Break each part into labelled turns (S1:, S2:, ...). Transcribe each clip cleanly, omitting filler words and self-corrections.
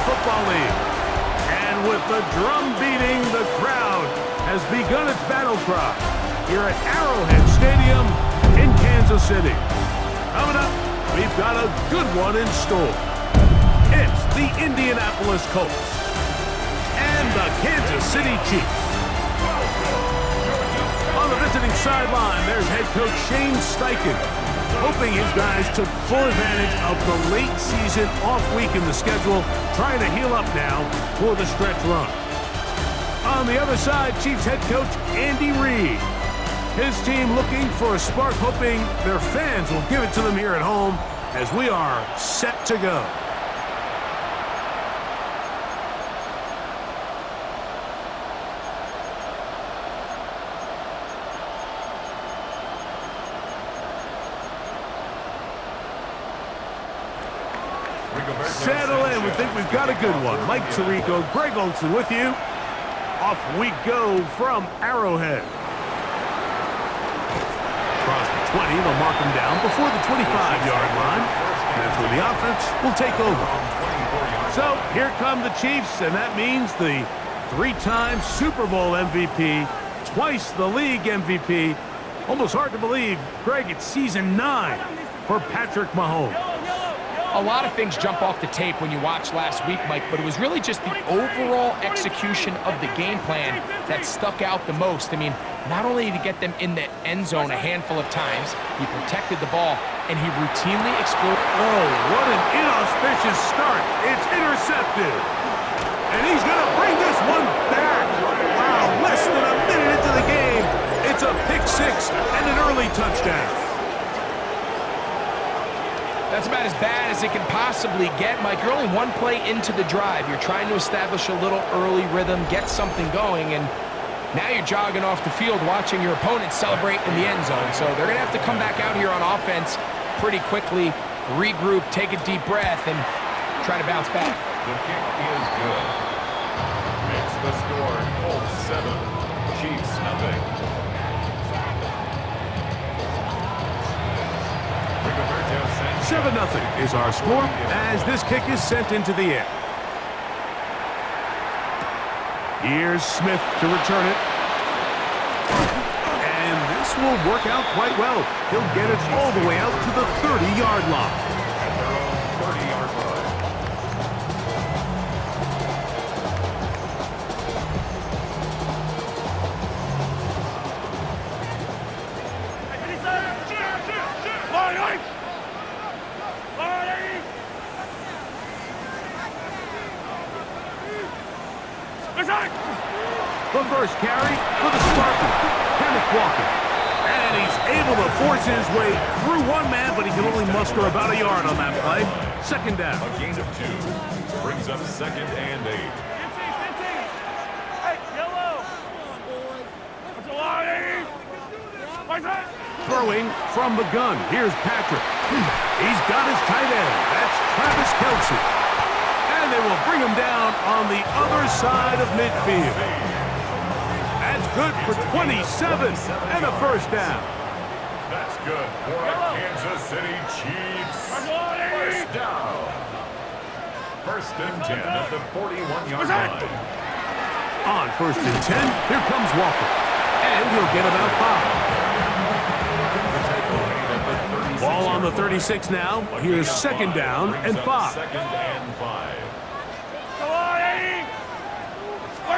S1: Football League. And with the drum beating, the crowd has begun its battle cry here at Arrowhead Stadium in Kansas City. Coming up, we've got a good one in store. It's the Indianapolis Colts and the Kansas City Chiefs. On the visiting sideline, there's head coach Shane Steichen, hoping his guys took full advantage of the late season off week in the schedule, trying to heal up now for the stretch run. On the other side, Chiefs head coach Andy Reid. His team looking for a spark, hoping their fans will give it to them here at home as we are set to go. Settle in. We think we've got a good one. Mike Tirico, Greg Olsen with you. Off we go from Arrowhead. Across the 20, they'll mark him down before the 25-yard line. And that's when the offense will take over. So here come the Chiefs, and that means the three-time Super Bowl MVP, twice the league MVP. Almost hard to believe, Greg, it's season 9 for Patrick Mahomes.
S2: A lot of things jump off the tape when you watch last week, Mike, but it was really just the overall execution of the game plan that stuck out the most. I mean, not only did he get them in the end zone a handful of times, he protected the ball, and he routinely explored.
S1: Oh, what an inauspicious start. It's intercepted. And he's going to bring this one back. Wow, less than a minute into the game. It's a pick six and an early touchdown.
S2: That's about as bad as it can possibly get, Mike. You're only one play into the drive. You're trying to establish a little early rhythm, get something going, and now you're jogging off the field watching your opponent celebrate in the end zone. So they're going to have to come back out here on offense pretty quickly, regroup, take a deep breath, and try to bounce back.
S3: The kick is good. Makes the score Colts 7, Chiefs nothing.
S1: 7-0 is our score as this kick is sent into the air. Here's Smith to return it. And this will work out quite well. He'll get it all the way out to the 30-yard line.
S3: At their own 30-yard line.
S1: The first carry for the Spartans, Kenneth Walker. And he's able to force his way through one man, but he can only muster about a yard on that play. Second down.
S3: A gain of 2 brings up 2nd and 8.
S4: Hey, yellow.
S1: Throwing from the gun. Here's Patrick. He's got his tight end. That's Travis Kelce. And they will bring him down on the other side of midfield. That's good for 27 and a first down.
S3: That's good for a Kansas City Chiefs. First down. 1st and 10 at the 41-yard line.
S1: On 1st and 10, here comes Walker. And he'll get about 5. Ball on the 36 now. Here's 2nd down and 5.
S3: 2nd and 5.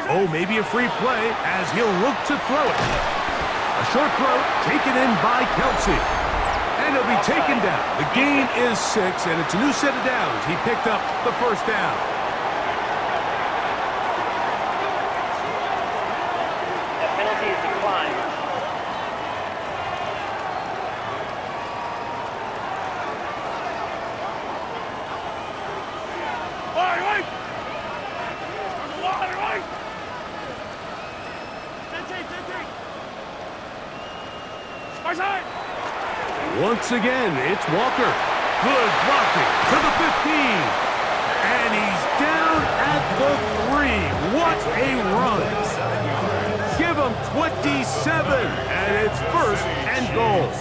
S1: Oh, maybe a free play as he'll look to throw it. A short throw taken in by Kelce. And he'll be taken down. The gain is 6, and it's a new set of downs. He picked up the first down.
S5: The penalty is declined.
S1: Once again, it's Walker. Good blocking to the 15. And he's down at the 3. What a run. Give him 27, and it's 1st and goal.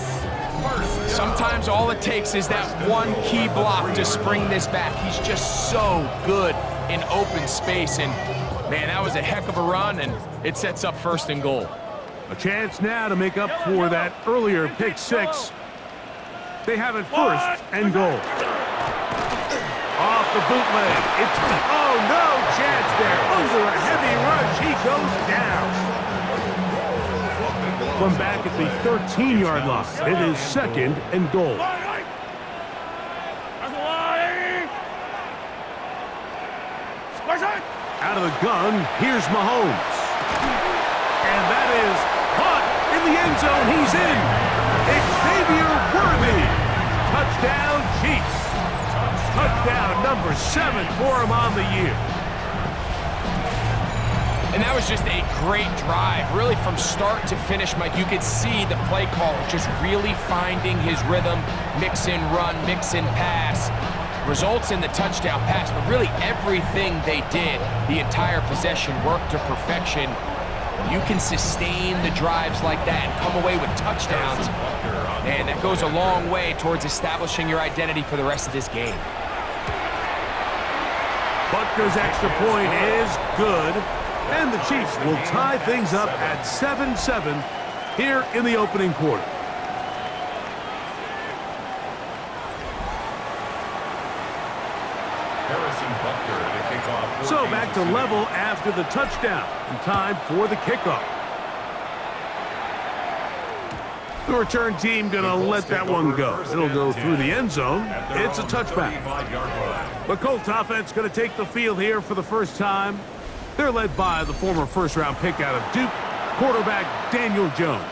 S2: Sometimes all it takes is that one key block to spring this back. He's just so good in open space. And, man, that was a heck of a run, and it sets up 1st and goal.
S1: A chance now to make up for that earlier pick 6. They have it 1st and goal. Off the bootleg. It's, oh, no chance there. Under a heavy rush, he goes down. From back at the 13-yard line, it is 2nd and goal. Out of the gun, here's Mahomes. And that is caught in the end zone. He's in. Xavier Worthy. Touchdown, Chiefs. Touchdown number 7 for him on the year.
S2: And that was just a great drive. Really from start to finish, Mike, you could see the play caller just really finding his rhythm. Mix in run, mix in pass. Results in the touchdown pass, but really everything they did, the entire possession worked to perfection. You can sustain the drives like that and come away with touchdowns. Man, that goes a long way towards establishing your identity for the rest of this game.
S1: Butker's extra point is good, and the Chiefs will tie things up at 7-7 here in the opening quarter. So back to level after the touchdown, and time for the kickoff. The return team gonna let that one go. It'll go through the end zone. It's a touchback. The Colts offense gonna take the field here for the first time. They're led by the former first-round pick out of Duke, quarterback Daniel Jones.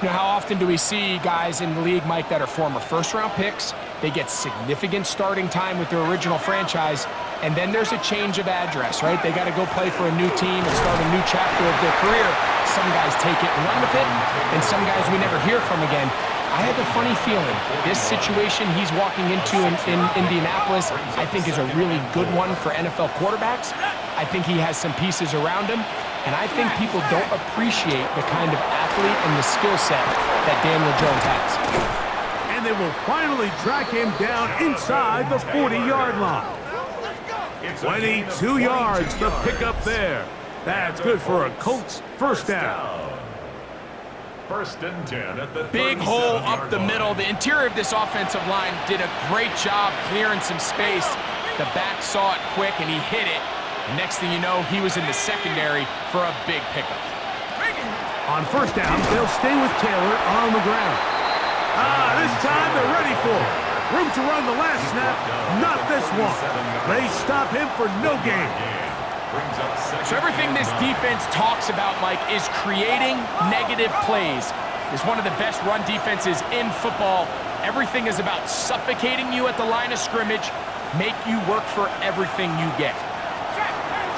S2: You know, how often do we see guys in the league, Mike, that are former first-round picks? They get significant starting time with their original franchise, and then there's a change of address, right? They got to go play for a new team and start a new chapter of their career. Some guys take it and run with it, and some guys we never hear from again. I have a funny feeling this situation he's walking into in Indianapolis, I think, is a really good one for NFL quarterbacks. I think he has some pieces around him, and I think people don't appreciate the kind of athlete and the skill set that Daniel Jones has.
S1: And they will finally track him down inside the 40-yard line. 22 yards, the pickup there. That's good for a Colts first down.
S3: 1st and 10 at the
S2: big hole up the middle. The interior of this offensive line did a great job clearing some space. The back saw it quick, and he hit it. And next thing you know, he was in the secondary for a big pickup.
S1: On first down, they'll stay with Taylor on the ground. This time they're ready for it. Room to run the last snap, not this one. They stop him for no gain.
S2: So everything this defense talks about, Mike, is creating negative plays. It's one of the best run defenses in football. Everything is about suffocating you at the line of scrimmage, make you work for everything you get.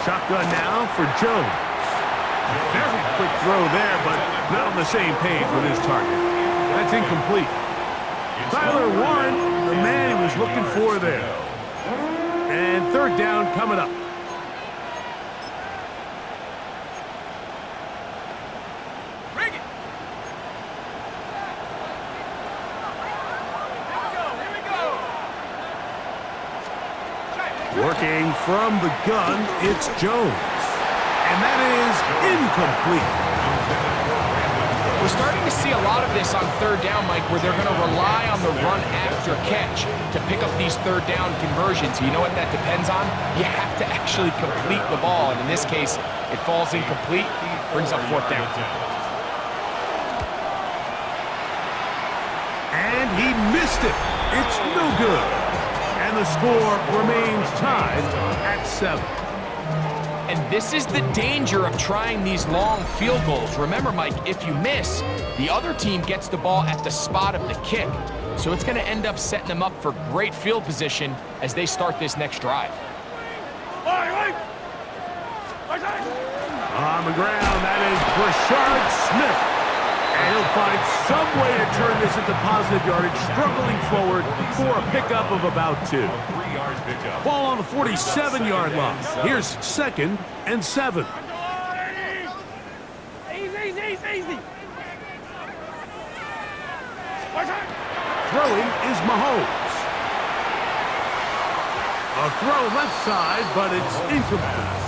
S1: Shotgun now for Jones. Very quick throw there, but not on the same page with his target. That's incomplete. Tyler Warren, the man he was looking for there. And 3rd down coming up. Working from the gun, it's Jones. And that is incomplete.
S2: We're starting to see a lot of this on 3rd down, Mike, where they're going to rely on the run after catch to pick up these 3rd down conversions. You know what that depends on? You have to actually complete the ball. And in this case, it falls incomplete, brings up 4th down.
S1: And he missed it. It's no good. And the score remains tied at 7.
S2: And this is the danger of trying these long field goals. Remember, Mike, if you miss, the other team gets the ball at the spot of the kick. So it's going to end up setting them up for great field position as they start this next drive.
S1: On the ground, that is Brashard Smith. And he'll find some way to turn this into positive yardage, struggling forward for a pickup of about 2. Ball on the 47-yard line. Here's 2nd and 7.
S5: Easy.
S1: Throwing is Mahomes. A throw left side, but it's incomplete.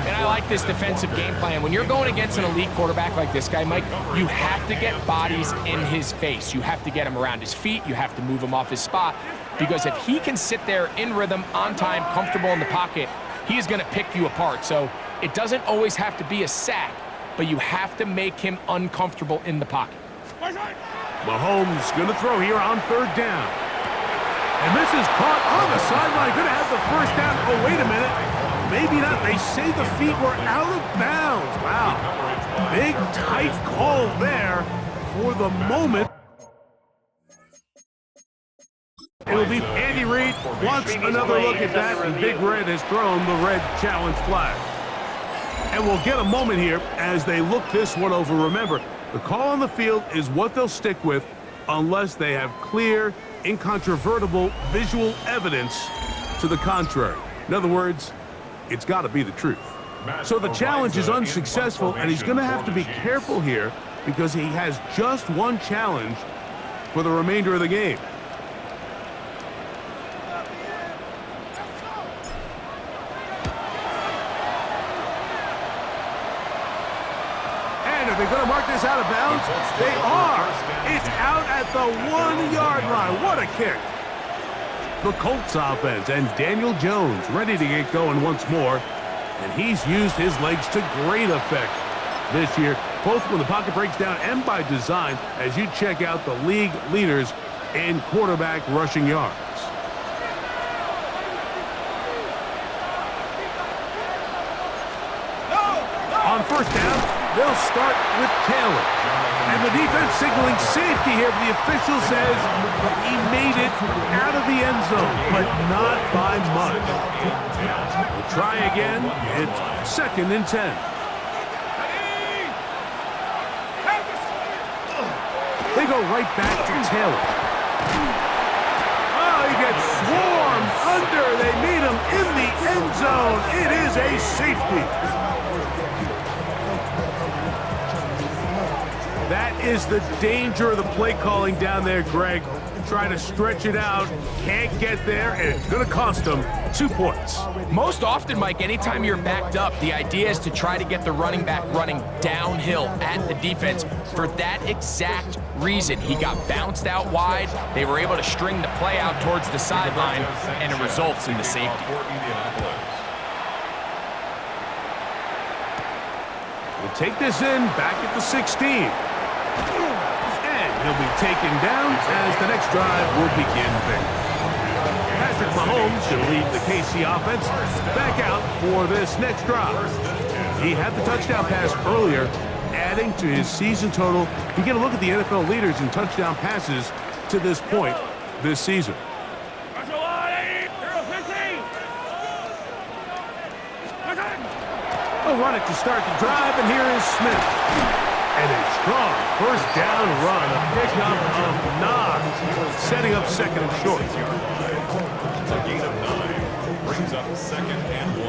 S2: And I like this defensive game plan. When you're going against an elite quarterback like this guy, Mike, you have to get bodies in his face. You have to get him around his feet. You have to move him off his spot. Because if he can sit there in rhythm, on time, comfortable in the pocket, he is going to pick you apart. So it doesn't always have to be a sack, but you have to make him uncomfortable in the pocket.
S1: Mahomes going to throw here on third down. And this is caught on the sideline. Going to have the first down. Oh, wait a minute. Maybe not. They say the feet were out of bounds. Wow. Big, tight call there for the moment. It'll be Andy Reid wants another look at that, and Big Red has thrown the red challenge flag. And we'll get a moment here as they look this one over. Remember, the call on the field is what they'll stick with unless they have clear, incontrovertible visual evidence to the contrary. In other words, it's got to be the truth. So the challenge is unsuccessful, and he's going to have to be careful here because he has just one challenge for the remainder of the game. And are they going to mark this out of bounds? They are. It's out at the 1-yard line. What a kick. The Colts offense and Daniel Jones ready to get going once more. And he's used his legs to great effect this year, both when the pocket breaks down and by design, as you check out the league leaders in quarterback rushing yards. On first down, they'll start with Taylor. And the defense signaling safety here, but the official says he made it out of the end zone, but not by much. We'll try again. It's 2nd and 10. They go right back to Taylor. Oh, he gets swarmed under. They meet him in the end zone. It is a safety. That is the danger of the play calling down there, Greg. Trying to stretch it out, can't get there, and it's going to cost them 2 points.
S2: Most often, Mike, anytime you're backed up, the idea is to try to get the running back running downhill at the defense. For that exact reason, he got bounced out wide. They were able to string the play out towards the sideline, and it results in the safety.
S1: We'll take this in back at the 16. And he'll be taken down as the next drive will begin there. Patrick Mahomes can lead the KC offense back out for this next drive. He had the touchdown pass earlier, adding to his season total. You get a look at the NFL leaders in touchdown passes to this point this season. They'll run it to start the drive, and here is Smith. And a strong first down run, a pickup of 9, setting up 2nd and short.
S3: A gain of 9 brings up 2nd and 1.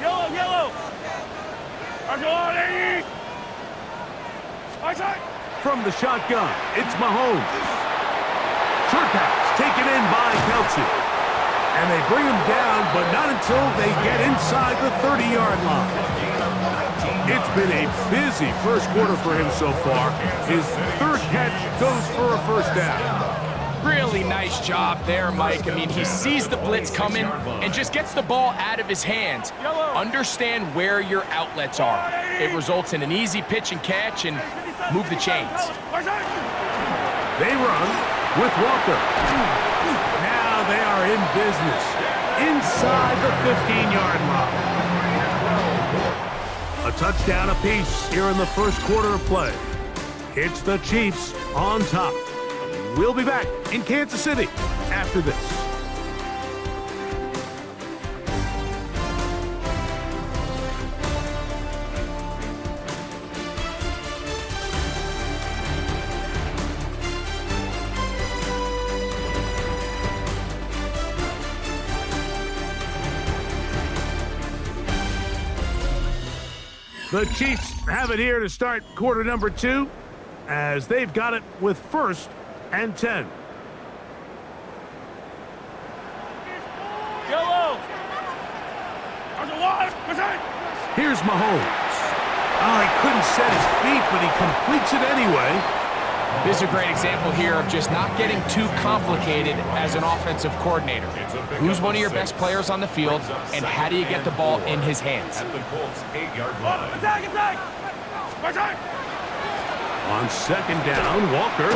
S4: Yellow!
S1: From the shotgun, it's Mahomes. Short pass taken in by Kelsey. And they bring him down, but not until they get inside the 30-yard line. It's been a busy first quarter for him so far. His 3rd catch goes for a first down.
S2: Really nice job there, Mike. I mean, he sees the blitz coming and just gets the ball out of his hands. Understand where your outlets are. It results in an easy pitch and catch and move the chains.
S1: They run with Walker. Now they are in business inside the 15-yard line. A touchdown apiece here in the first quarter of play. It's the Chiefs on top. We'll be back in Kansas City after this. The Chiefs have it here to start quarter number 2, as they've got it with 1st and 10. Here's Mahomes. Oh, he couldn't set his feet, but he completes it anyway.
S2: This is a great example here of just not getting too complicated as an offensive coordinator. Who's one of your best players on the field, and how do you get the ball in his hands?
S3: At the Colts' 8-yard line.
S4: Attack!
S1: On second down, Walker.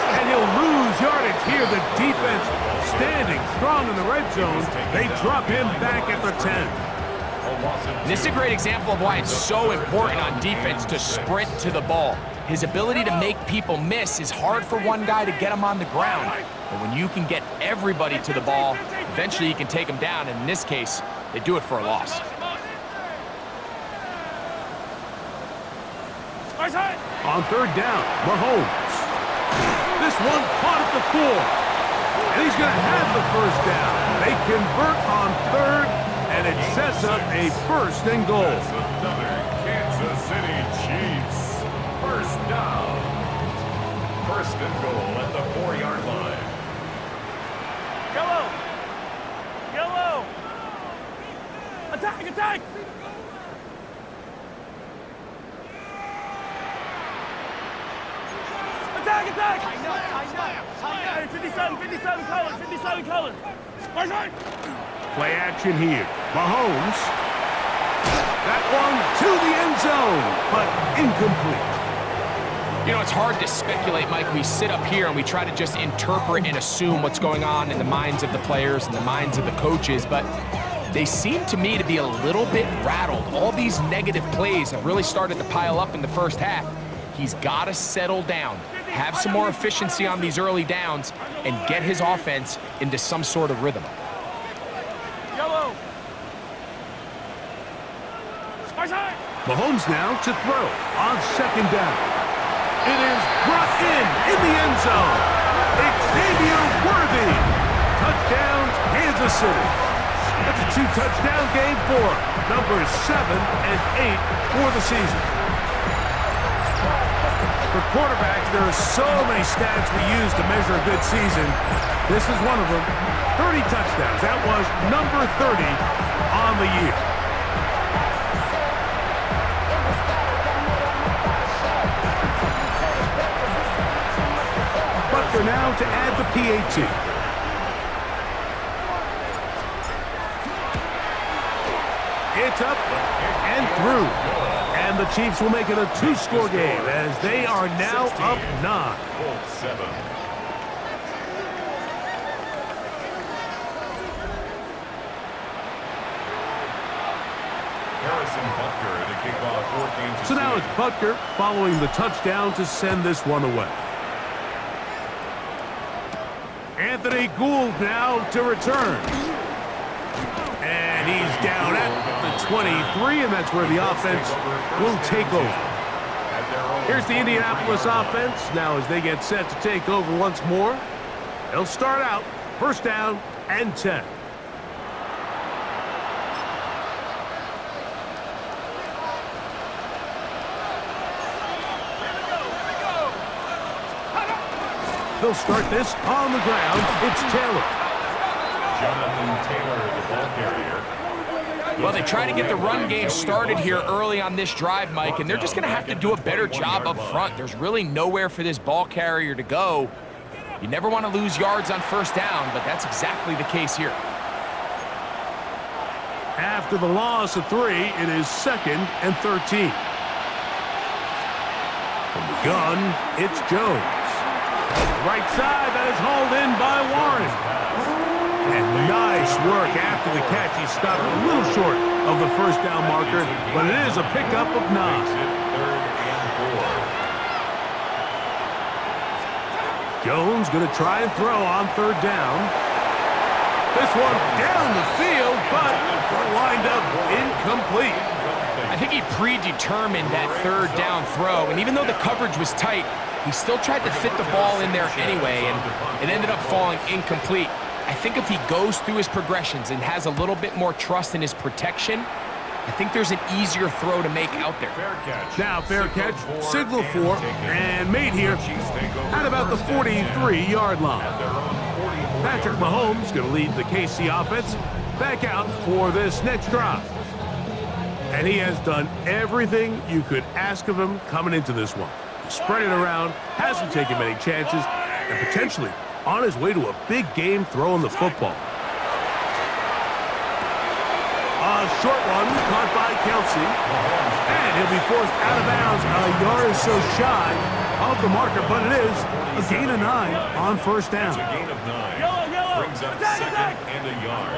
S1: And he'll lose yardage here. The defense standing strong in the red zone. They drop him back at the 10.
S2: This is a great example of why it's so important on defense to sprint to the ball. His ability to make people miss is hard for one guy to get him on the ground. But when you can get everybody to the ball, eventually you can take them down. And in this case, they do it for a loss.
S1: On third down, Mahomes. This one caught at the 4. And he's going to have the first down. They convert on third, and it sets up a first and goal.
S3: Another Kansas City Chiefs. First down. First and goal at the 4-yard line.
S4: Yellow! Attack! Attack! I know. 57 colors.
S1: Play action here. Mahomes. That one to the end zone, but incomplete.
S2: You know, it's hard to speculate, Mike. We sit up here and we try to just interpret and assume what's going on in the minds of the players and the minds of the coaches, but they seem to me to be a little bit rattled. All these negative plays have really started to pile up in the first half. He's got to settle down, have some more efficiency on these early downs, and get his offense into some sort of rhythm.
S1: Mahomes now to throw on second down. It is brought in the end zone. Xavier Worthy. Touchdown, Kansas City. That's a 2-touchdown game for numbers 7 and 8 for the season. For quarterbacks, there are so many stats we use to measure a good season. This is one of them. 30 touchdowns. That was number 30 on the year. Butker now to add the PAT. It's up and through. And the Chiefs will make it a 2-score game as they are now up 9.
S3: Colts 7. Harrison Butker to kick off for Kansas
S1: So now
S3: City.
S1: it's Butker following the touchdown to send this one away. Anthony Gould now to return. And he's down at the 23, and that's where the offense will take over. Here's the Indianapolis offense. Now as they get set to take over once more, they'll start out first down and 10. They'll start this on the ground. It's Taylor.
S3: Jonathan Taylor, the ball carrier.
S2: Well, they try to get the run game started here early on this drive, Mike, and they're just going to have to do a better job up front. There's really nowhere for this ball carrier to go. You never want to lose yards on first down, but that's exactly the case here.
S1: After the loss of 3, it is 2nd and 13. From the gun, it's Jones. Right side, that is hauled in by Warren. And nice work after the catch. He stopped a little short of the first down marker, but it is a pickup of 9.
S3: Third and 4.
S1: Jones going to try and throw on third down. This one down the field, but lined up incomplete.
S2: I think he predetermined that third down throw, and even though the coverage was tight, he still tried to fit the ball in there anyway, and it ended up falling incomplete. I think if he goes through his progressions and has a little bit more trust in his protection, I think there's an easier throw to make out there.
S1: Now fair catch, signal for, and made here at about the 43-yard line. Patrick Mahomes going to lead the KC offense back out for this next drive. And he has done everything you could ask of him coming into this one. He spread it around, hasn't taken many chances, and potentially on his way to a big game throwing the football. A short one caught by Kelsey, and he'll be forced out of bounds a yard or so shy of the marker, but it is a gain of 9 on first down.
S3: It's a gain of 9. Brings up second and a yard.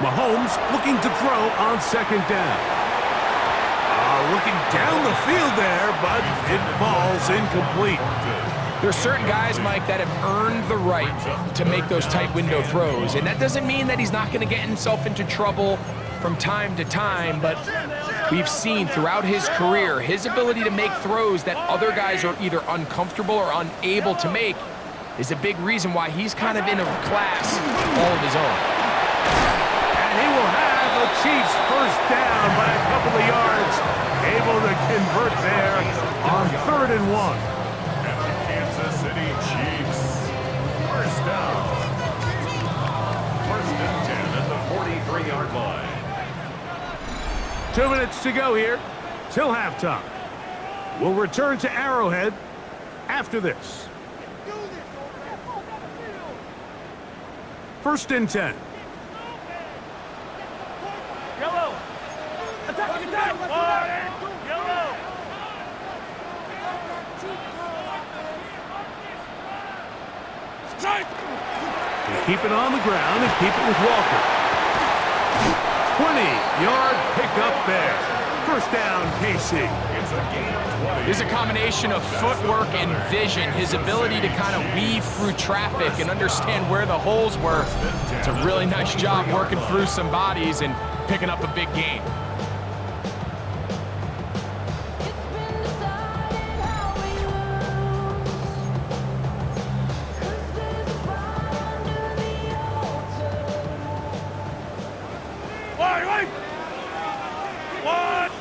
S1: Mahomes looking to throw on second down. Looking down the field there, but it falls incomplete.
S2: There are certain guys, Mike, that have earned the right to make those tight window throws, and that doesn't mean that he's not going to get himself into trouble from time to time, but we've seen throughout his career his ability to make throws that other guys are either uncomfortable or unable to make is a big reason why he's kind of in a class all of his own.
S1: And he will have the Chiefs first down by a couple of yards, able to convert there on 3rd and 1.
S3: And the Kansas City Chiefs, first down. 1st and 10 at the 43-yard line.
S1: 2 minutes to go here till halftime. We'll return to Arrowhead after this. 1st and 10.
S4: Yellow. Attack, attack. Yellow.
S1: Keep it on the ground and keep it with Walker. 20-yard pickup there. First down, KC.
S3: It's a gain of 20.
S2: There's a combination of footwork and vision, his ability to kind of weave through traffic and understand where the holes were. It's a really nice job working through some bodies and picking up a big gain.
S4: What?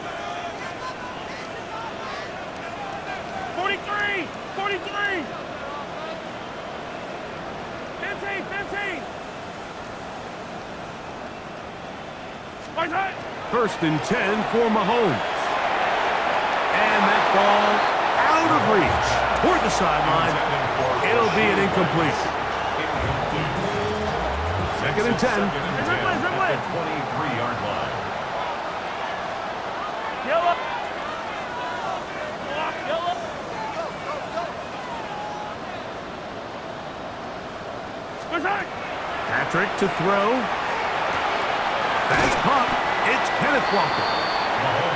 S4: 43! 43! 15! 15!
S1: 1st and 10 for Mahomes. And that ball out of reach toward the sideline. It'll be an incompletion. 2nd and 10.
S3: At the 23-yard line.
S4: Yellow! Yellow!
S1: Patrick to throw. That's caught. It's Kenneth Walker.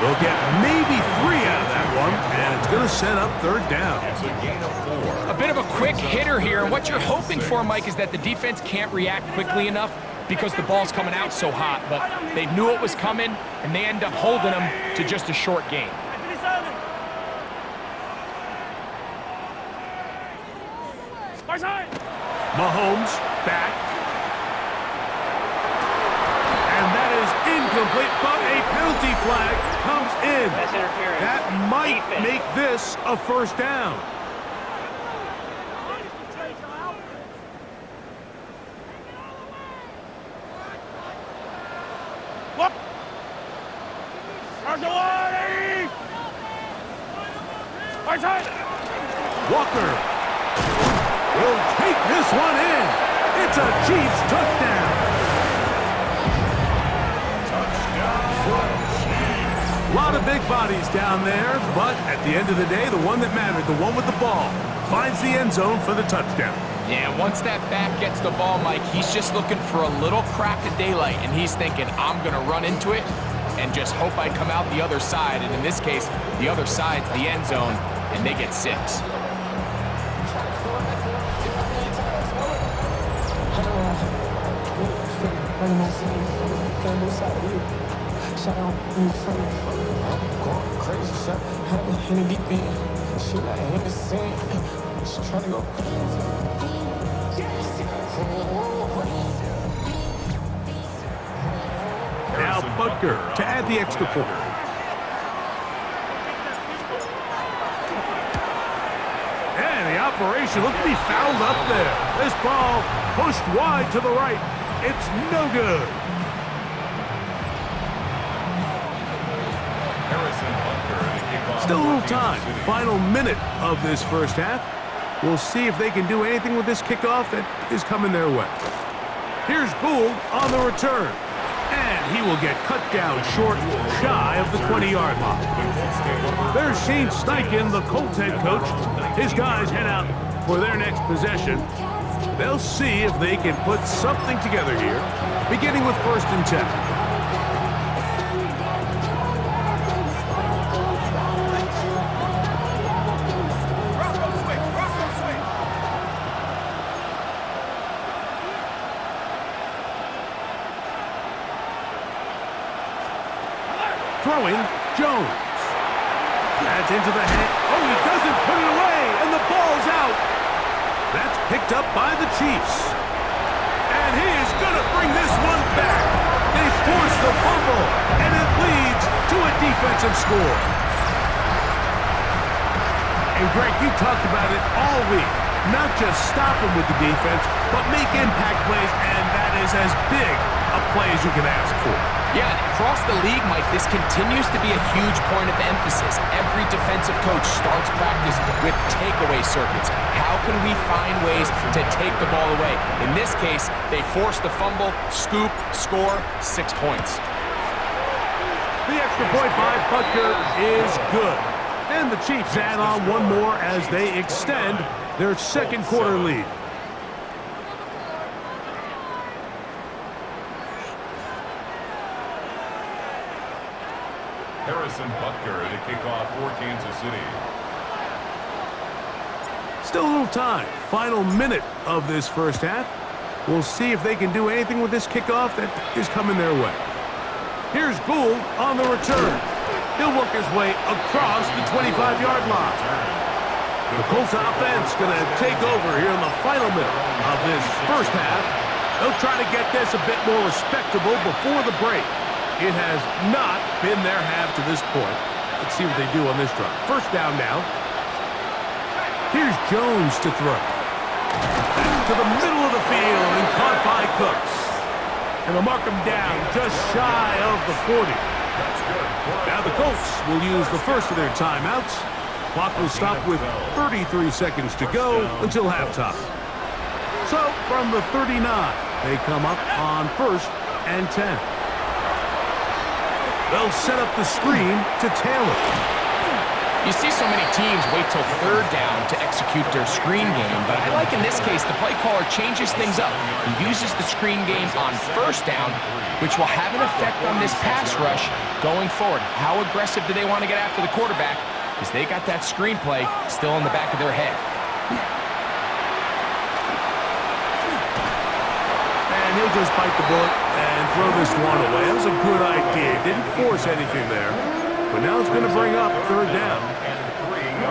S1: They'll get maybe 3 out of that one, and it's going to set up 3rd down.
S3: It's a gain of 4.
S2: A bit of a quick hitter here, and what you're hoping for, Mike, is that the defense can't react quickly enough because the ball's coming out so hot, but they knew it was coming, and they end up holding them to just a short gain.
S1: Mahomes back. And that is incomplete, but a penalty flag comes in.
S5: That's interference.
S1: That might make this a first down. Walker will take this one in. It's a Chiefs touchdown. A lot of big bodies down there, but at the end of the day, the one that mattered, the one with the ball, finds the end zone for the touchdown.
S2: Yeah, once that back gets the ball, Mike, he's just looking for a little crack of daylight, and he's thinking, I'm going to run into it and just hope I come out the other side. And in this case, the other side's the end zone, and they get 6.
S1: Now Butker to add the extra point. And the operation looked to be fouled up there. This ball pushed wide to the right. It's no good. Still a little time. Final minute of this first half. We'll see if they can do anything with this kickoff that is coming their way. Here's Gould on the return. And he will get cut down short, shy of the 20-yard line. There's Shane Steichen, the Colts head coach. His guys head out for their next possession. They'll see if they can put something together here, beginning with 1st and 10. Throwing, Jones. That's into the hand. Oh, he doesn't put it away, and the ball's out. That's picked up by the Chiefs. And he is going to bring this one back. They force the fumble, and it leads to a defensive score. And Greg, you talked about it all week. Not just stop him with the defense, but make impact plays, and that is as big a play as you can ask for.
S2: Yeah, across the league, Mike, this continues to be a huge point of emphasis. Every defensive coach starts practice with takeaway circuits. How can we find ways to take the ball away? In this case, they force the fumble, scoop, score, 6 points.
S1: The extra point by Butker is good. And the Chiefs add on one more as they extend their second quarter lead.
S3: Harrison Butker to kick off for Kansas City.
S1: Still a little time. Final minute of this first half. We'll see if they can do anything with this kickoff that is coming their way. Here's Gould on the return. He'll work his way across the 25-yard line. The Colts offense going to take over here in the final minute of this first half. They'll try to get this a bit more respectable before the break. It has not been their half to this point. Let's see what they do on this drive. First down now. Here's Jones to throw. To the middle of the field and caught by Cooks. And they'll mark him down just shy of the 40. Now the Colts will use the first of their timeouts. Clock will stop with 33 seconds to go until halftime. So from the 39, they come up on 1st and 10. They'll set up the screen to Taylor.
S2: You see so many teams wait till 3rd down to execute their screen game, but I like in this case the play caller changes things up. He uses the screen game on 1st down, which will have an effect on this pass rush going forward. How aggressive do they want to get after the quarterback? Because they got that screen play still in the back of their head.
S1: And he'll just bite the bullet and throw this one away. That was a good idea. Didn't force anything there. But now it's going to bring up 3rd down.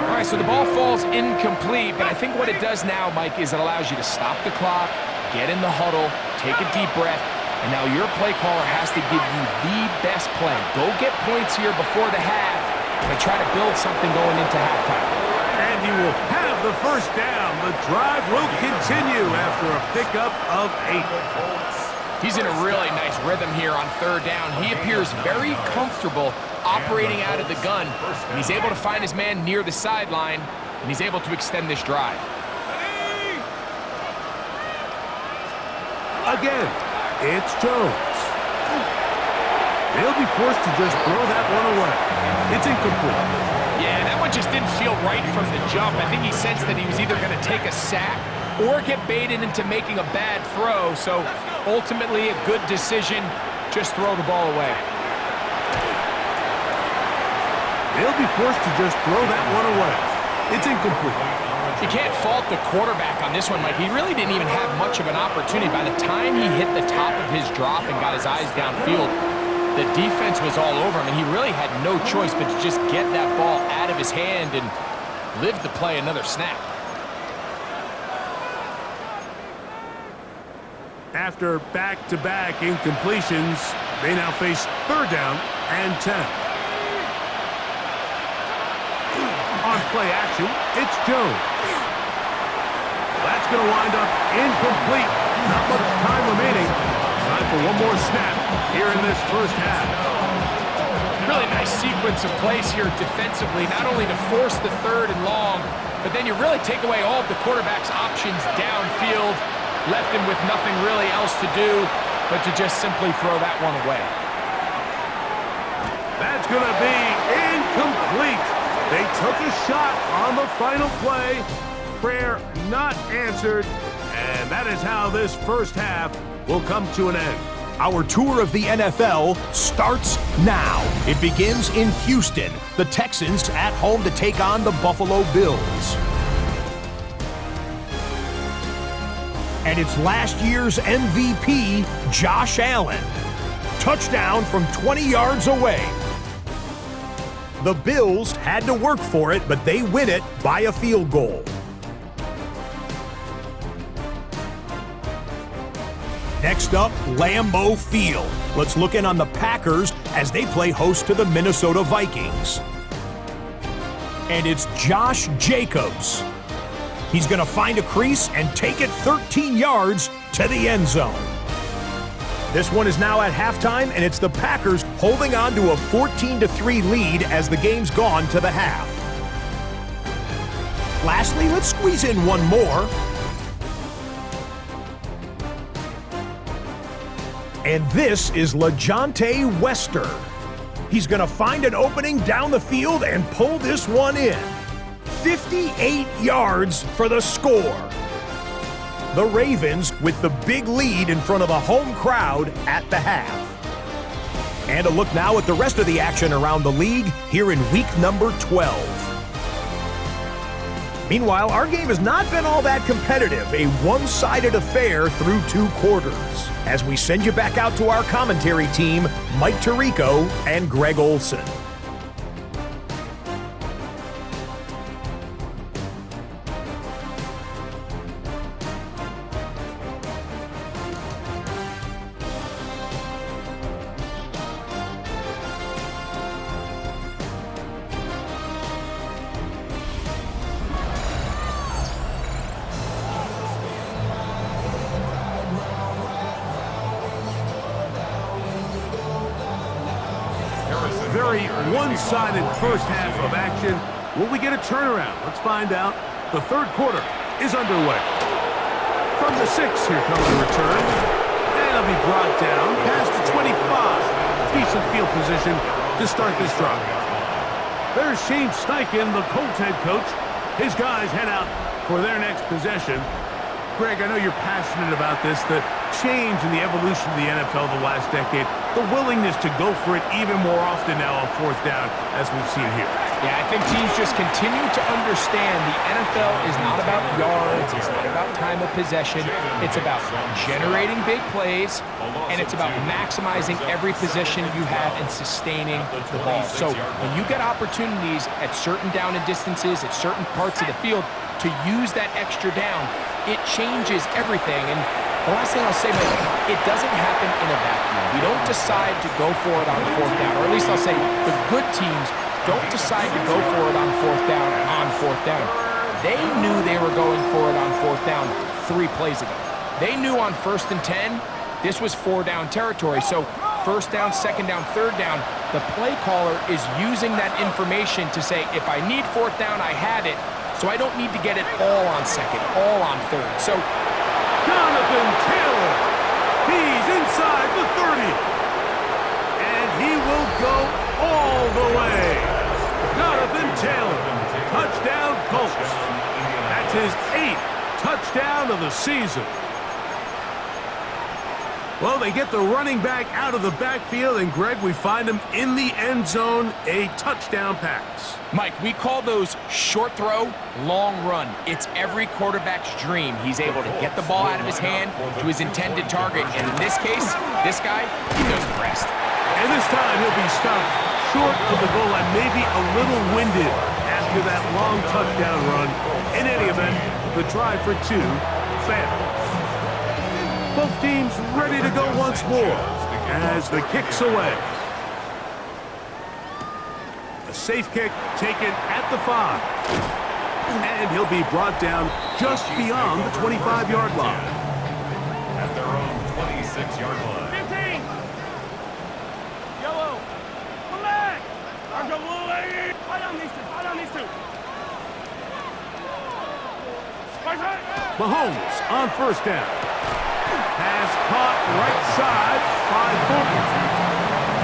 S2: All right, so the ball falls incomplete, but I think what it does now, Mike, is it allows you to stop the clock, get in the huddle, take a deep breath, and now your play caller has to give you the best play. Go get points here before the half and try to build something going into halftime.
S1: And he will have the first down. The drive will continue after a pickup of 8.
S2: He's in a really nice rhythm here on 3rd down. He appears very comfortable operating out of the gun, and he's able to find his man near the sideline, and he's able to extend this drive.
S1: Again, it's Jones. They'll be forced to just throw that one away. It's incomplete.
S2: Yeah, that one just didn't feel right from the jump. I think he sensed that he was either going to take a sack or get baited into making a bad throw, so ultimately a good decision, just throw the ball away.
S1: They'll be forced to just throw that one away. It's incomplete.
S2: You can't fault the quarterback on this one, Mike. He really didn't even have much of an opportunity. By the time he hit the top of his drop and got his eyes downfield, the defense was all over him, and he really had no choice but to just get that ball out of his hand and live to play another snap.
S1: After back-to-back incompletions, they now face 3rd down and 10. On play action, it's Jones. That's going to wind up incomplete. Not much time remaining. Time for one more snap here in this first half.
S2: Really nice sequence of plays here defensively, not only to force the 3rd and long, but then you really take away all of the quarterback's options downfield, left him with nothing really else to do but to just simply throw that one away.
S1: That's going to be incomplete. They took a shot on the final play. Prayer not answered. And that is how this first half will come to an end.
S6: Our tour of the NFL starts now. It begins in Houston. The Texans at home to take on the Buffalo Bills. And it's last year's MVP, Josh Allen. Touchdown from 20 yards away. The Bills had to work for it, but they win it by a field goal. Next up, Lambeau Field. Let's look in on the Packers as they play host to the Minnesota Vikings. And it's Josh Jacobs. He's going to find a crease and take it 13 yards to the end zone. This one is now at halftime, and it's the Packers holding on to a 14-3 lead as the game's gone to the half. Lastly, let's squeeze in one more. And this is LeJohntay Wester. He's going to find an opening down the field and pull this one in. 58 yards for the score. The Ravens with the big lead in front of the home crowd at the half. And a look now at the rest of the action around the league here in week number 12. Meanwhile, our game has not been all that competitive, a one-sided affair through 2 quarters. As we send you back out to our commentary team, Mike Tirico and Greg Olson.
S1: Very one-sided first half of action. Will we get a turnaround? Let's find out. The 3rd quarter is underway. From the 6, here comes the return. And it'll be brought down past the 25. Decent field position to start this drive. There's Shane Steichen, the Colts head coach. His guys head out for their next possession. Greg, I know you're passionate about this, the change in the evolution of the NFL the last decade, the willingness to go for it even more often now on 4th down, as we've seen here.
S2: Yeah, I think teams just continue to understand the NFL is not about yards, it's not about time of possession, it's about generating big plays, and it's about maximizing every possession you have and sustaining the ball. So when you get opportunities at certain down and distances, at certain parts of the field, to use that extra down, it changes everything. And the last thing I'll say, it doesn't happen in a vacuum. We don't decide to go for it on 4th down, or at least I'll say the good teams don't decide to go for it on 4th down on 4th down. They knew they were going for it on 4th down 3 plays ago. They knew on 1st and 10, this was 4-down territory. So 1st down, 2nd down, 3rd down, the play caller is using that information to say, if I need 4th down, I had it. So I don't need to get it all on 2nd, all on 3rd. So
S1: Jonathan Taylor, he's inside the 30. And he will go all the way. Jonathan Taylor, touchdown Colts. That's his 8th touchdown of the season. Well, they get the running back out of the backfield, and Greg, we find him in the end zone, a touchdown pass.
S2: Mike, we call those short throw, long run. It's every quarterback's dream. He's able to get the ball out of his hand to his intended target, and in this case, this guy, he knows the rest.
S1: And this time he'll be stopped short of the goal line, maybe a little winded after that long touchdown run. In any event, the try for 2 fails. Both teams ready to go once more as the kick's away. A safe kick taken at the 5. And he'll be brought down just beyond the 25-yard line.
S3: 46-yard line.
S4: 15. Yellow. Come back. Argo blue. Fight on these two. Fight on these two.
S1: Mahomes on first down. Pass caught right side by Thornton.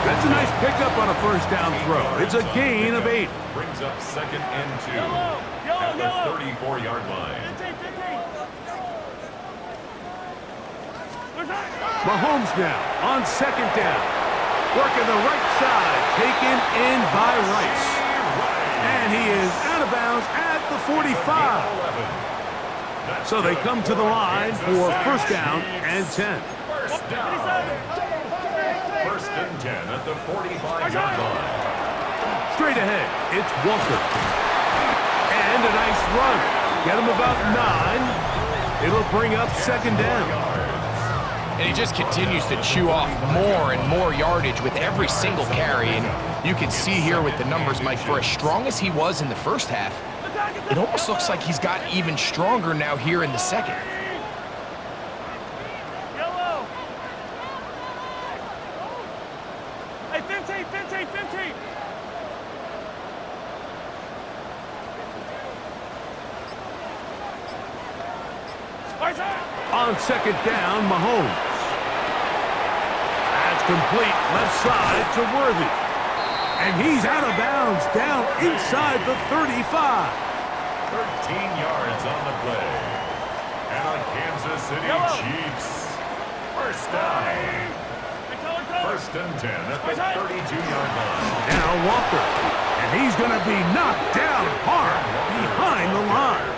S1: That's a nice pickup on a first down throw. It's a gain of 8.
S3: Brings up 2nd and 2
S4: Yellow,
S3: at the 34-yard line.
S4: 15.
S1: Mahomes now on second down. Working the right side, taken in by Rice. And he is out of bounds at the 45. So they come to the line for first down and 10.
S3: First down. First and 10 at the 45-yard line.
S1: Straight ahead, it's Walker. And a nice run. Get him about 9. It'll bring up second down.
S2: And he just continues to chew off more and more yardage with every single carry. And you can see here with the numbers, Mike, for as strong as he was in the first half, it almost looks like he's gotten even stronger now here in the second.
S4: Yellow. Hey, 15.
S1: On second down, Mahomes. That's complete left side to Worthy. And he's out of bounds down inside the 35.
S3: 13 yards on the play. And on Kansas City Chiefs. First down. First and 10 at the 32-yard line.
S1: Now Walker. And he's going to be knocked down hard behind the line.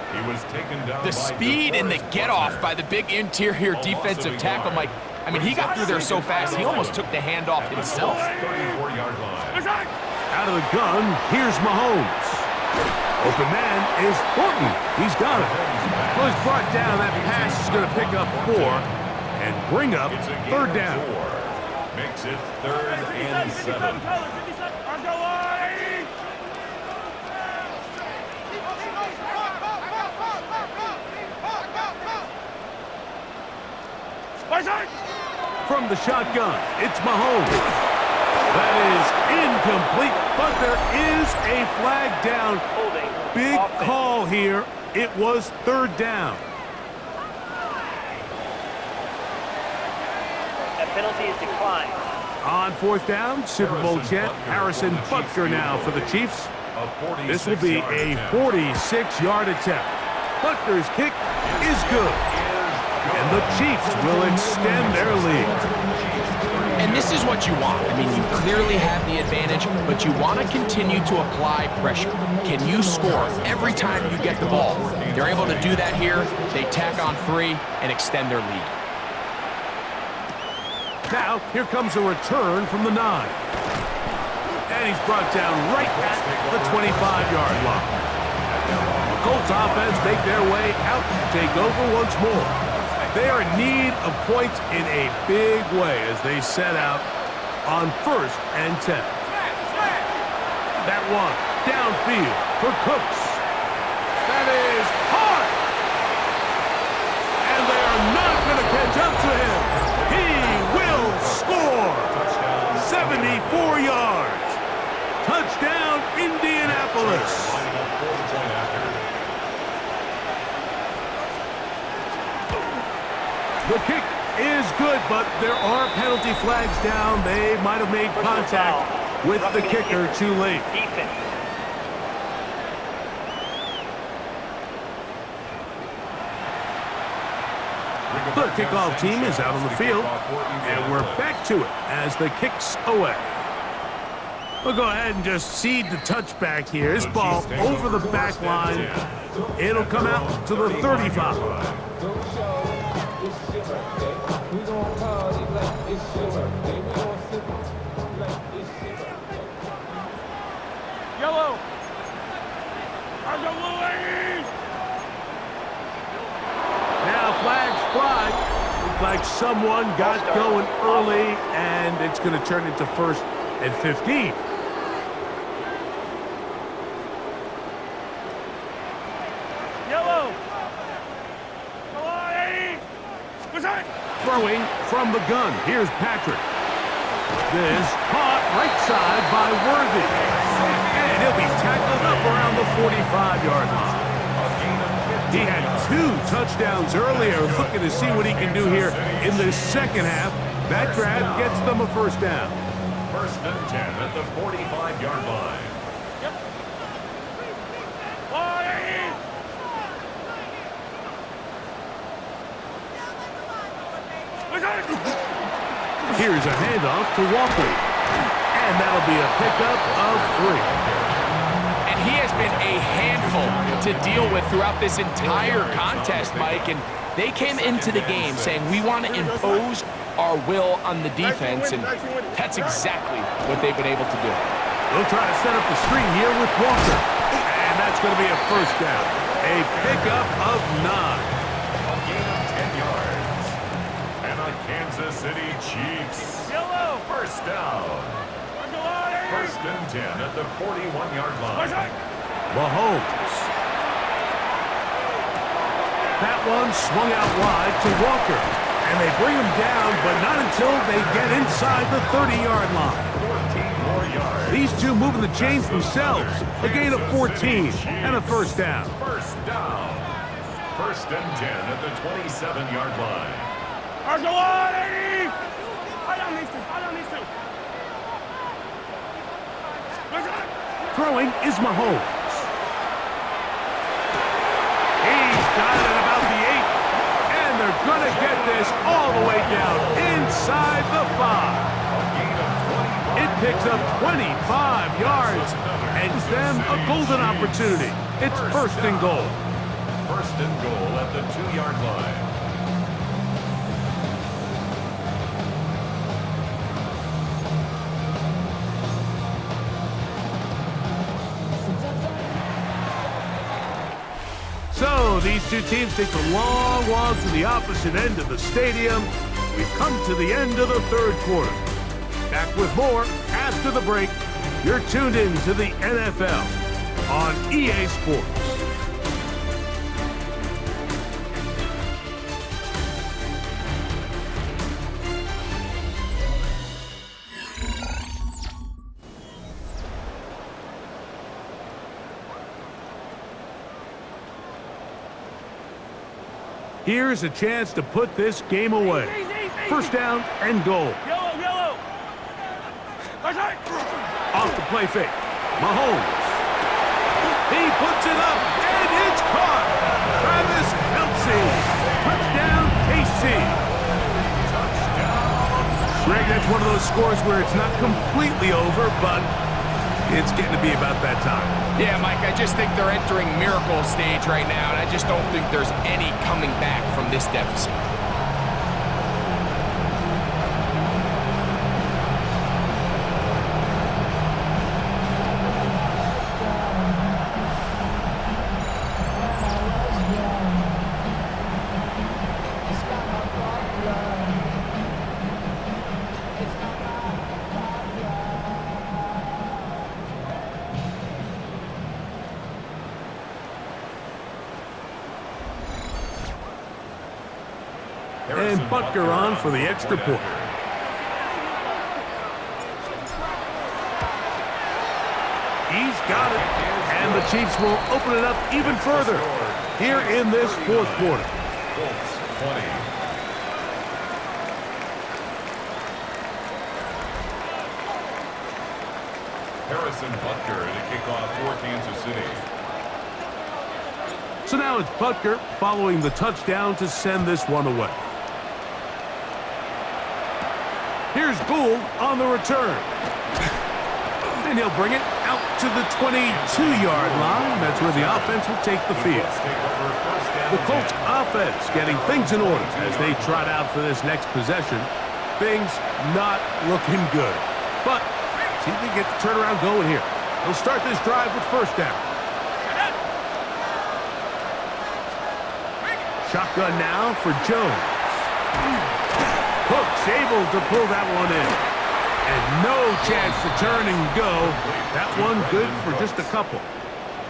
S3: He was taken down
S2: The speed and the get-off by the big interior defensive tackle, Mike. I mean, he got through there so fast, he almost took the handoff himself.
S3: 34-yard line.
S1: Out of the gun, here's Mahomes. Open man is Thornton. He's got it. Well, he's brought down. That pass is going to pick up 4 and bring up third down.
S3: 4. Makes it 3rd and 7.
S1: From the shotgun, it's Mahomes. That is incomplete, but there is a flag down. Big call here. It was third down.
S5: That penalty is declined.
S1: On fourth down, Super Bowl champ Harrison Butker now for the Chiefs. This will be a 46-yard attempt. Butker's kick is good. And the Chiefs will extend their lead.
S2: And this is what you want. I mean, you clearly have the advantage, but you want to continue to apply pressure. Can you score every time you get the ball? They're able to do that here. They tack on 3 and extend their lead.
S1: Now, here comes a return from the 9. And he's brought down right at the 25-yard line. The Colts offense make their way out and take over once more. They are in need of points in a big way as they set out on first and 10. That one downfield for Cooks. That is hard. And they are not going to catch up to him. He will score. 74 yards. Touchdown, Indianapolis. The kick is good, but there are penalty flags down. They might have made contact with the kicker too late. The kickoff team is out on the field, and we're back to it as the kick's away. We'll go ahead and just cede the touchback here. This ball over the back line. It'll come out to the 35.
S4: Yellow.
S1: Now flags fly. Looks like someone got going early, and it's going to turn into first and 15. Throwing from the gun. Here's Patrick. This caught right side by Worthy. And he'll be tackled up around the 45-yard line. He had 2 touchdowns earlier. Looking to see what he can do here in the second half. That grab gets them a first down.
S3: First and 10 at the 45-yard line.
S1: Here's a handoff to Walkley. And that'll be a pickup of 3.
S2: And he has been a handful to deal with throughout this entire contest, Mike. And they came into the game saying, we want to impose our will on the defense, and that's exactly what they've been able to do.
S1: They'll try to set up the screen here with Walker. And that's going to be a first down. A pickup of 9.
S3: A gain of 10 yards. And a Kansas City Chiefs. First down. First and 10 at the 41-yard line.
S1: Mahomes. That one swung out wide to Walker. And they bring him down, but not until they get inside the 30-yard line.
S3: 14 more yards.
S1: These two moving the chains themselves. A gain of 14 and a first down.
S3: First down. First and 10 at the 27-yard line.
S1: Throwing is Mahomes. He's got it about the 8. And they're going to get this all the way down inside the 5. It picks up 25 yards and gives them a golden opportunity. It's first and goal.
S3: First and goal at the 2-yard line.
S1: So these two teams take the long walk to the opposite end of the stadium. We've come to the end of the third quarter. Back with more after the break. You're tuned in to the NFL on EA Sports. Here's a chance to put this game away. First down and goal. Off the play fake. Mahomes. He puts it up, and it's caught. Travis Kelce. Touchdown, KC. Greg, that's one of those scores where it's not completely over, but it's getting to be about that time.
S2: Yeah, Mike, I just think they're entering miracle stage right now, and I just don't think there's any coming back from this deficit.
S1: And Butker on for the extra point. He's got it. And the Chiefs will open it up even further here in this fourth quarter.
S3: Colts 20. Harrison Butker to kick off for Kansas City.
S1: So now it's Butker following the touchdown to send this one away. Here's Gould on the return. And he'll bring it out to the 22-yard line. That's where the offense will take the field. The Colts offense getting things in order as they trot out for this next possession. Things not looking good. But see if they get the turnaround going here. They'll start this drive with first down. Shotgun now for Jones. Cook's able to pull that one in. And no chance to turn and go. That one good for just a couple.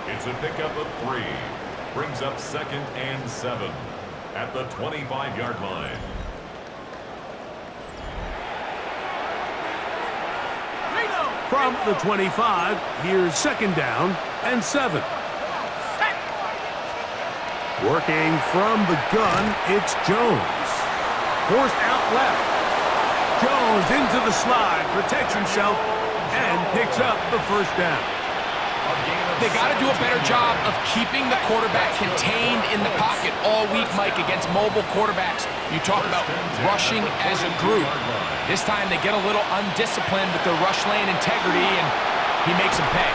S3: It's a pickup of 3. Brings up 2nd and 7 at the 25-yard line.
S1: From the 25, here's 2nd down and 7. Working from the gun, it's Jones. Forced out left. Jones into the slide, protects himself, and picks up the 1st down.
S2: They got to do a better job of keeping the quarterback contained in the pocket all week, Mike, against mobile quarterbacks. You talk about rushing as a group. This time they get a little undisciplined with their rush lane integrity, and he makes them pay.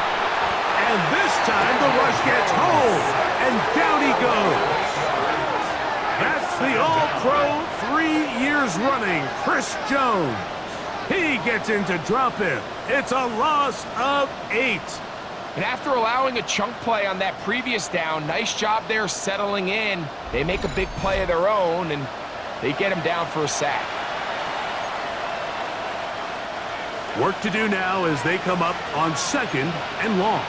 S1: And this time the rush gets home, and down he goes. That's the All-Pro 3 years running, Chris Jones. He gets into drop-in. It's a loss of 8.
S2: And after allowing a chunk play on that previous down, nice job there settling in. They make a big play of their own, and they get him down for a sack.
S1: Work to do now as they come up on 2nd and long.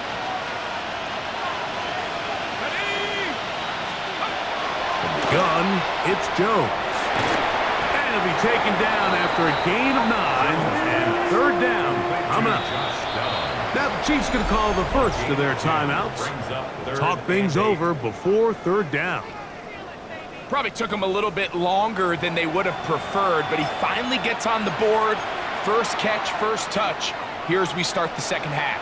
S1: From the gun, it's Jones. And he'll be taken down after a gain of 9 and 3rd down coming up. Now the Chiefs going to call the first of their timeouts. Talk things over before 3rd down.
S2: Probably took him a little bit longer than they would have preferred, but he finally gets on the board. First catch, first touch. Here as we start the 2nd half.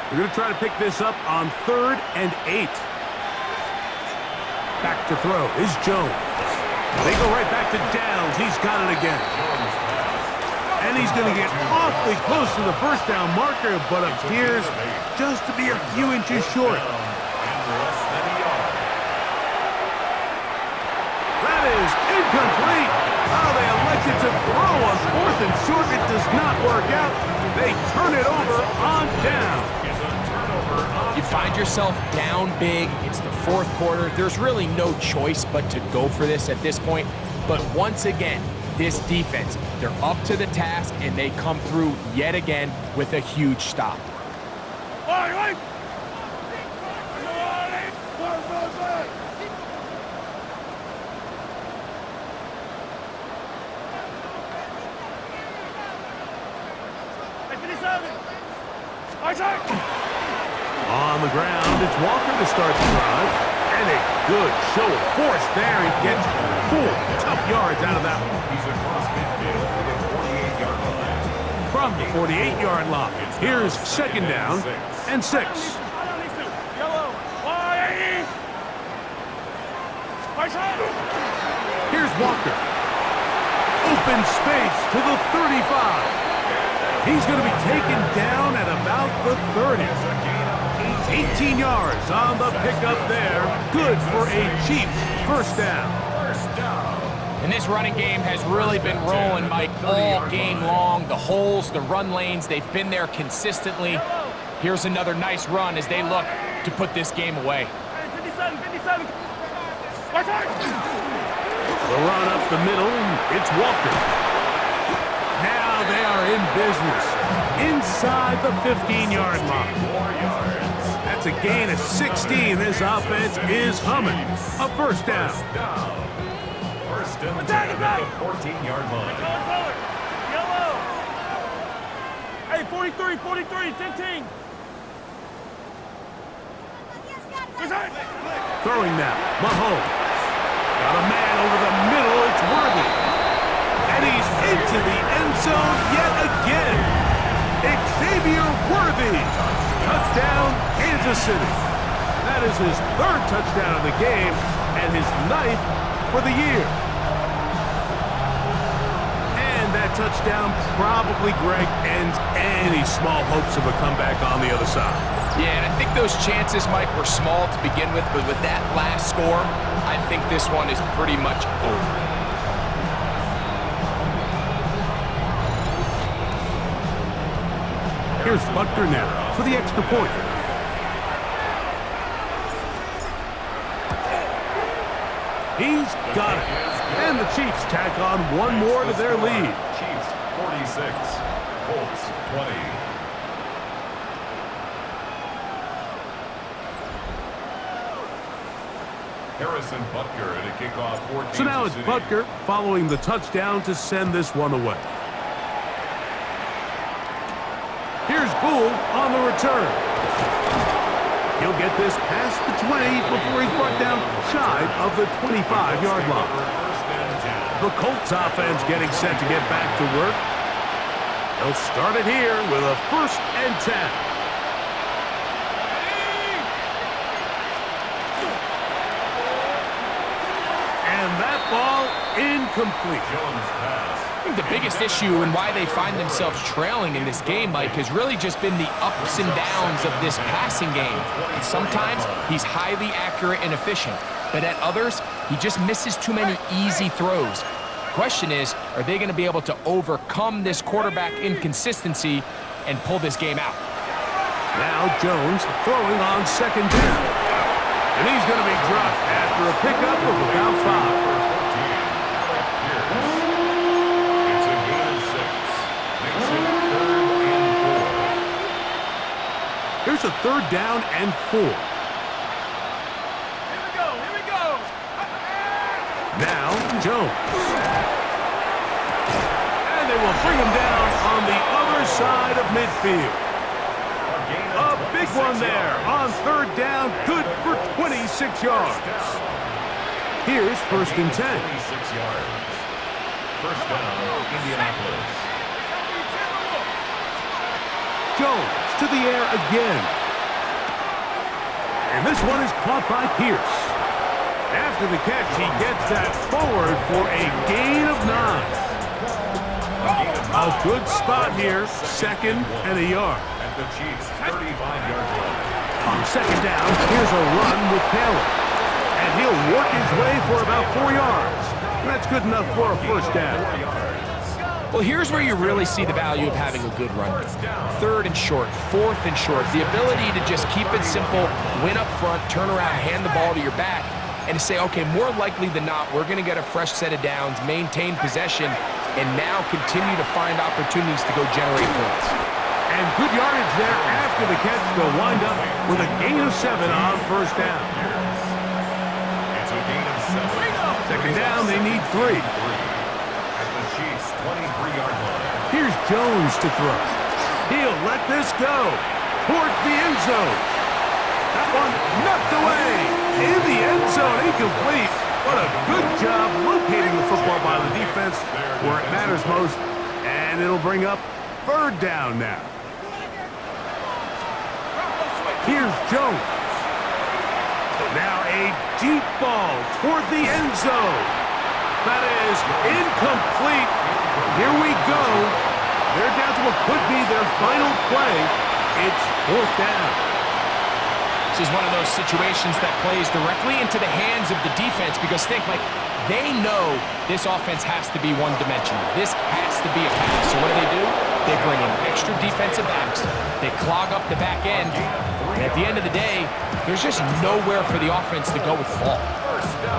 S1: They're going to try to pick this up on 3rd and 8. Back to throw is Jones. They go right back to Downs. He's got it again. And he's going to get awfully close to the 1st down marker, but appears just to be a few inches short. That is incomplete. Oh, they elected to throw on 4th and short. It does not work out. They turn it over on down.
S2: You find yourself down big. It's the 4th quarter. There's really no choice but to go for this at this point. But once again, this defense, they're up to the task, and they come through yet again with a huge stop.
S1: On the ground, it's Walker to start the drive. And a good show of force there. He gets 4 tough yards out of that one.
S3: He's across midfield to the 48-yard line.
S1: From the 48-yard line, here's 2nd down and 6. Here's Walker. Open space to the 35. He's going to be taken down at about the 30. 18 yards on the pickup there. Good for a Chiefs 1st down.
S2: And this running game has really been rolling, Mike, all game long. The holes, the run lanes, they've been there consistently. Here's another nice run as they look to put this game away.
S4: 57.
S1: The run up the middle, it's Walker. Now they are in business inside the 15-yard line. That's a gain of 16. This offense is humming. A 1st down.
S3: 1st and 10 at the 14-yard line.
S4: Yellow. Hey, 43, 15.
S1: Throwing now, Mahomes. Got a man over the middle, it's Worthy. And he's into the end zone yet again. Xavier Worthy. Touchdown, Kansas City. That is his 3rd touchdown of the game and his 9th for the year. And that touchdown probably, Greg, ends any small hopes of a comeback on the other side.
S2: Yeah, and I think those chances, Mike, were small to begin with, but with that last score, I think this one is pretty much over.
S1: Here's Butker now for the extra point. He's got it. And the Chiefs tack on one more to their lead.
S3: Chiefs 46, Colts 20. Harrison Butker at a kickoff for Kansas
S1: So now it's
S3: City.
S1: Butker following the touchdown to send this one away. Here's Gould on the return. He'll get this past the 20 before he's brought down shy of the 25-yard line. The Colts offense getting set to get back to work. They'll start it here with a 1st and 10. And that ball incomplete. Jones pass.
S2: I think the biggest issue and why they find themselves trailing in this game, Mike, has really just been the ups and downs of this passing game. And sometimes he's highly accurate and efficient, but at others, he just misses too many easy throws. The question is, are they going to be able to overcome this quarterback inconsistency and pull this game out?
S1: Now Jones throwing on 2nd down. And he's going to be dropped after a pickup of about 5. Here's a 3rd down and 4.
S4: Here we go.
S1: Now Jones. And they will bring him down on the other side of midfield. A big one there on 3rd down, good for 26 yards. Here's 1st and 10.
S3: 26 yards. 1st down, Indianapolis.
S1: Jones to the air again. And this one is caught by Pierce. After the catch, he gets that forward for a gain of 9. A good spot here, 2nd and a yard.
S3: At the Chiefs' 35-yard line.
S1: On 2nd down, here's a run with Taylor. And he'll work his way for about 4 yards. That's good enough for a 1st down.
S2: Well, here's where you really see the value of having a good run game. 3rd and short, 4th and short. The ability to just keep it simple, win up front, turn around, hand the ball to your back, and to say, okay, more likely than not, we're going to get a fresh set of downs, maintain possession, and now continue to find opportunities to go generate points.
S1: And good yardage there after the catch. They'll wind up with a gain of 7 on 1st down.
S3: It's a gain of 7.
S1: 2nd down, they need 3.
S3: At the Chiefs' 23-yard line.
S1: Here's Jones to throw. He'll let this go towards the end zone. That one knocked away in the end zone, incomplete. What a good job locating the football by the defense where it matters most. And it'll bring up 3rd down now. Here's Jones. Now a deep ball toward the end zone. That is incomplete. Here we go. They're down to what could be their final play. It's 4th down.
S2: This is one of those situations that plays directly into the hands of the defense because think, Mike, they know this offense has to be one-dimensional. This has to be a pass. So what do? They bring in extra defensive backs. They clog up the back end. And at the end of the day, there's just nowhere for the offense to go with the ball.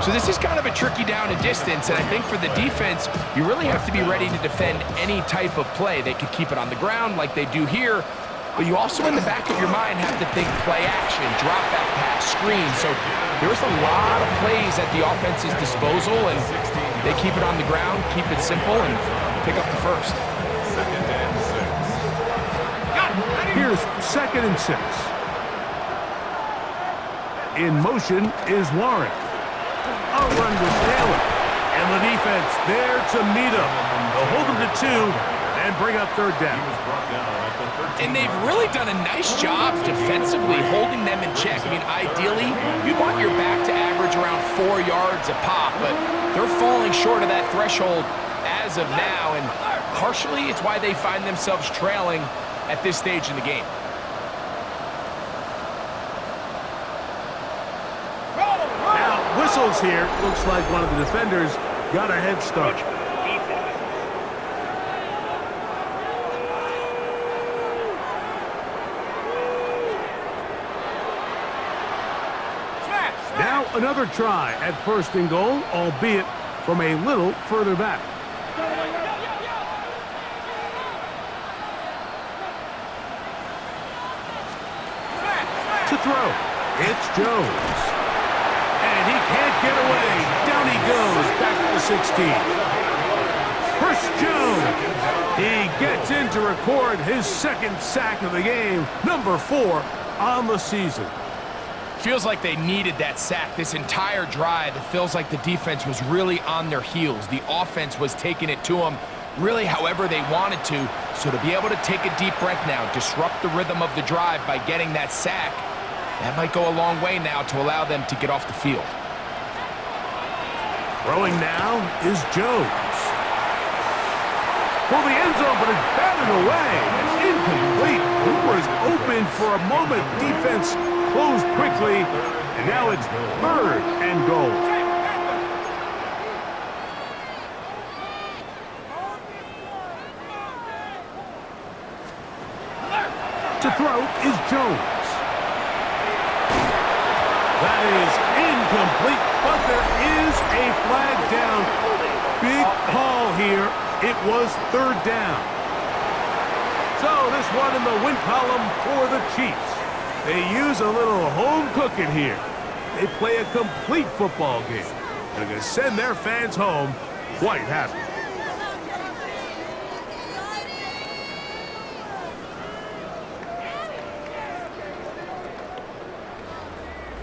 S2: So this is kind of a tricky down and distance, and I think for the defense, you really have to be ready to defend any type of play. They could keep it on the ground like they do here, but you also in the back of your mind have to think play action, drop back pass, screen. So there's a lot of plays at the offense's disposal, and they keep it on the ground, keep it simple, and pick up the 1st.
S3: 2nd and 6.
S1: Here's 2nd and 6. In motion is Warren. A run with Taylor. And the defense there to meet him. They'll hold him to 2 and bring up 3rd down.
S2: And they've really done a nice job defensively holding them in check. I mean, ideally, you'd want your back to average around 4 yards a pop, but they're falling short of that threshold as of now, and partially it's why they find themselves trailing at this stage in the game.
S1: Now, whistles here. Looks like one of the defenders got a head start. Now another try at 1st and goal, albeit from a little further back. To throw, it's Jones. And he can't get away. Down he goes, back to the 16. Chris Jones. He gets in to record his second sack of the game, number 4 on the season.
S2: Feels like they needed that sack this entire drive. It feels like the defense was really on their heels. The offense was taking it to them really however they wanted to. So to be able to take a deep breath now, disrupt the rhythm of the drive by getting that sack, that might go a long way now to allow them to get off the field.
S1: Throwing now is Jones. For the end zone, but it's batted away. It's incomplete. He was open for a moment. Defense closed quickly, and now it's 3rd and goal. To throw is Jones. That is incomplete, but there is a flag down. Big call here. It was 3rd down. So this one in the win column for the Chiefs. They use a little home cooking here. They play a complete football game. And they're going to send their fans home quite happy.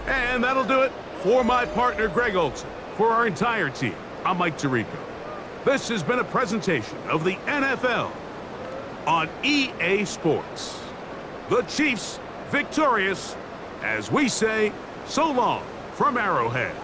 S1: And that'll do it for my partner, Greg Olson. For our entire team, I'm Mike Tirico. This has been a presentation of the NFL on EA Sports. The Chiefs victorious, as we say, so long from Arrowhead.